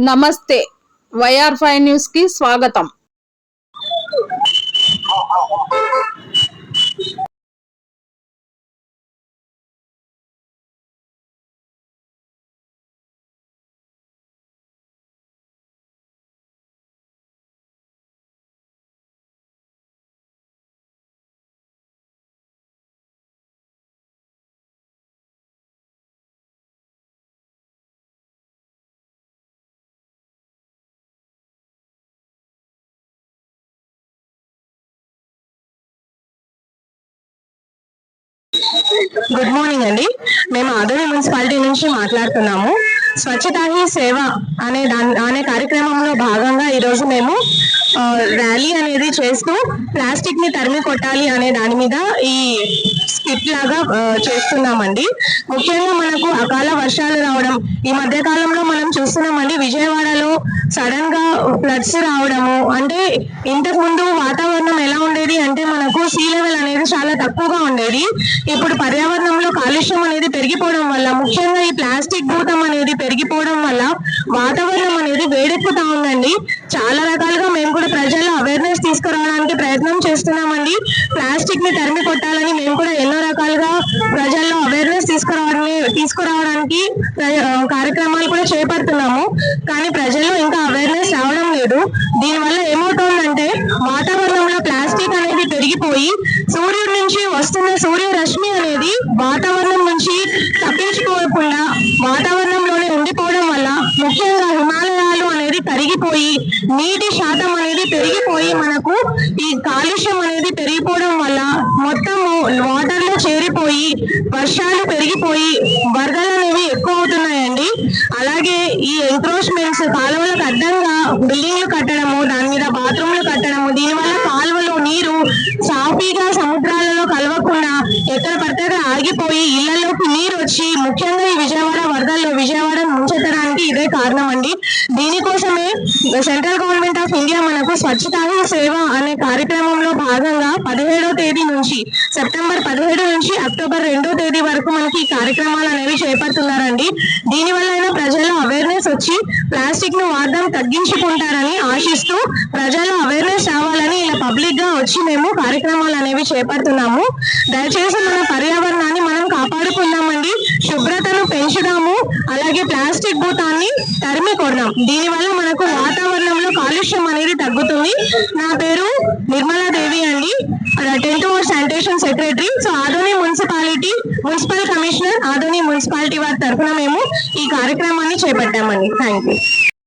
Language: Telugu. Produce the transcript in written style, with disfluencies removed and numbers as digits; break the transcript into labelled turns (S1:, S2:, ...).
S1: నమస్తే వైఆర్5 న్యూస్ కి స్వాగతం।
S2: గుడ్ మార్నింగ్ అండి। మేము ఆదోని మున్సిపాలిటీ నుంచి మాట్లాడుతున్నాము। స్వచ్ఛతా హీ సేవ అనే కార్యక్రమంలో భాగంగా ఈరోజు మేము ర్యాలీ అనేది చేస్తూ ప్లాస్టిక్ ని తరిమి కొట్టాలి అనే దాని మీద ఈ స్కిట్ లాగా చేస్తున్నామండి। ముఖ్యంగా మనకు అకాల వర్షాలు రావడం ఈ మధ్య కాలంలో మనం చూస్తున్నామండి। విజయవాడలో సడన్ గా ఫ్లడ్స్ రావడము, అంటే ఇంతకు ముందు వాతావరణం ఎలా ఉండేది అంటే మనకు సీ లెవెల్ అనేది చాలా తక్కువగా ఉండేది। ఇప్పుడు పర్యావరణంలో కాలుష్యం అనేది పెరిగిపోవడం వల్ల, ముఖ్యంగా ఈ ప్లాస్టిక్ భూతం అనేది పెరిగిపోవడం వల్ల వాతావరణం అనేది వేడెక్కుతా ఉందండి। చాలా రకాలుగా మేము కూడా ప్రజల్లో అవేర్నెస్ తీసుకురావడానికి ప్రయత్నం చేస్తున్నామండి। ప్లాస్టిక్ ని తరిమి కొట్టాలని మేము కూడా ఎన్నో రకాలుగా ప్రజల్లో అవేర్నెస్ తీసుకురావడానికి కార్యక్రమాలు కూడా చేపడుతున్నాము। కానీ ప్రజల్లో ఇంకా అవేర్నెస్ రావడం లేదు। దీనివల్ల ఏమవుతుందంటే వాతావరణంలో ప్లాస్టిక్ అనేది పెరిగిపోయి సూర్యుడి నుంచి వస్తున్న సూర్యరశ్మి అనేది వాతావరణం నుంచి తప్పించుకోకుండా వాతావరణంలోనే ఉండిపోవడం వల్ల, ముఖ్యంగా హిమాలయాలు అనేది కరిగిపోయి నీటి శాతం అనేది పెరిగిపోయి మనకు ఈ కాలుష్యం అనేది పెరిగిపోవడం వల్ల మొత్తం వాటర్ లో చేరిపోయి వర్షాలు పెరిగిపోయి వరదలు అనేవి ఎక్కువ అవుతున్నాయండి। అలాగే ఈ ఎంక్రోచ్మెంట్స్, కాలువలకు అడ్డంగా బిల్డింగ్లు కట్టడము, దాని మీద బాత్రూమ్లు కట్టడము, దీనివల్ల కాలువలో నీరు సాఫీగా సముద్రాలలో కలవకుండా ఎక్కడ పడితే ఆగిపోయి ఇళ్లలోకి నీరు వచ్చి ముఖ్యంగా ఈ విజయవాడ వరదల్లో విజయవాడను ముంచెత్తడానికి ఇదే కారణం అండి। దీనికోసమే సెంట్రల్ గవర్నమెంట్ ఆఫ్ ఇండియా మనకు స్వచ్ఛతా హీ సేవ అనే కార్యక్రమంలో భాగంగా 17వ తేదీ నుంచి సెప్టెంబర్ 17 నుంచి అక్టోబర్ 2వ తేదీ వరకు మనకి ఈ కార్యక్రమాలు అనేవి చేపడుతున్నారండి। దీనివల్ల ప్రజల్లో అవేర్నెస్ వచ్చి ప్లాస్టిక్ ను వాడడం తగ్గించుకుంటారని ఆశిస్తూ ప్రజల్లో అవేర్నెస్ రావాలని ఇలా పబ్లిక్ గా వచ్చి మేము కార్యక్రమాలు అనేవి చేపడుతున్నాము। దయచేసి మన పర్యావరణాన్ని మనం కాపాడుకుందామండి, శుభ్రతను పెంచుదాము, అలాగే ప్లాస్టిక్ భూతాన్ని తరిమి కొడదాం। దీనివల్ల మనకు వాతావరణంలో కాలుష్యం అనేది తగ్గుతుంది। నా పేరు నిర్మలాదేవి అండి, 10th ward sanitation secretary. So Adoni municipal commissioner Adoni municipality వారి తరఫున మేము ఈ కార్యక్రమాన్ని చేపట్టామండి। Thank you.